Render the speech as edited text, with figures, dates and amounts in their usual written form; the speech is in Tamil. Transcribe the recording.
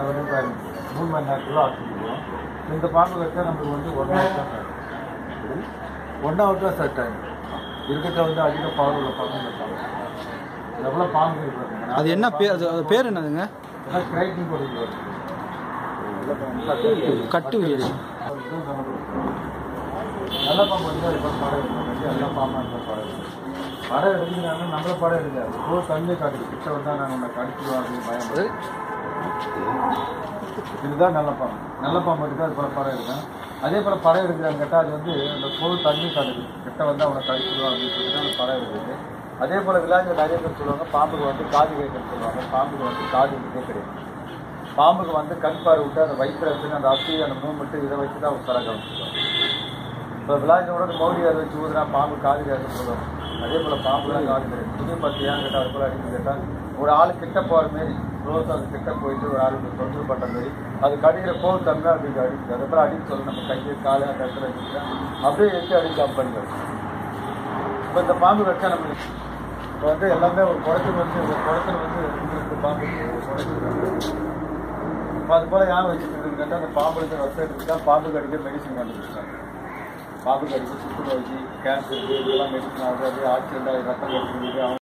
வந்து 3 மணி நேரத்தில் ஆக்கிடுவோம். இந்த பாம்பு கடிச்சா நம்மளுக்கு வந்து 1 ஹவர் தான் சார், 1 ஹவர் தான் சார் டைம். இருக்கிறத வந்து அதிக பவர் உள்ள பாம்பு இருப்பாங்க. எவ்வளோ பாம்பு இருப்பாங்க. அது என்ன பேர்? அது பேர் என்னதுங்க? எல்லாம் கிரைட்டிங் போட்டு கட்டு வீடு. நல்ல பாம்பு வந்து அது படம் எடுக்கணும். எல்லாம் பாம்பாக படம் படம் எடுக்கிறாங்க. நம்மள படம் எடுக்காது. இப்போ தண்ணி காட்டுது கிட்ட வந்தால் நாங்கள் உன்னை கடிச்சிடுவோம் அப்படின்னு பயன்படுது. இதுதான் நல்ல பாம்பு. நல்ல பாம்பு எடுக்க அது போல படம் எடுக்கணும். அதே போல் படம் எடுக்கிறாங்க கேட்டால் அது வந்து அந்த பொருள் தண்ணி காட்டுது கிட்ட வந்து அவனை கடிச்சிடுவோம் அப்படின்னு சொல்லிட்டு அந்த படம் எடுக்குது. அதே போல் விளையாட்டு நிறைய பேர் சொல்லுவாங்க பாம்புக்கு வந்து காது கேட்கன்னு சொல்லுவாங்க. பாம்புக்கு வந்து காது கிடையாது. பாம்புக்கு வந்து கண் பார்வை விட்டு அந்த வயிற்றுல இருந்து அந்த அசி அந்த மூமெண்ட்டு இதை வச்சு தான் அவங்க தர கவனிச்சுருவாங்க. இப்போ விளையாட்டோட மௌடி அதை வச்சு ஊதுனா பாம்பு காது கேட்கன்னு சொல்லுவாங்க. அதே போல் பாம்புலாம் காது கிடையாது. துணி பற்றி ஏன்னு கேட்டால் அது போல் அடிக்கணும் கேட்டால் ஒரு ஆள் கிட்ட போகிற மாரி ரோஸ் அது கிட்ட போயிட்டு ஒரு ஆளுக்கு தொந்தரவு பண்ணுற மாரி அது கடிக்கிற போல் தன்மை அப்படி அடிக்குது. அதை போல் அடிக்க சொல்லி நம்ம கையை காலை அந்த இடத்துல வச்சுட்டா அப்படியே வச்சு அடிக்க பண்ணிடுவோம். இப்போ இந்த பாம்பு வச்சா நம்மளுக்கு இப்போ வந்து எல்லாமே ஒரு குடத்தில் வந்து இந்த பாம்பு குடத்தில் இப்போ அது போல் ஏன் வச்சுருக்குன்னு கேட்டால் அந்த பாம்புக்கு ரத்தம் எடுத்துட்டா பாம்புக்கு அடிக்க மெடிசன் கண்டுபிடிச்சாங்க. பாம்புக்கு அடிக்க சுற்றுநோய்க்கு கேன்சருக்கு இதெல்லாம் மெடிசன் ஆகுது. ஆக்சிடென்ட் ரத்தம் எடுத்துருக்கு.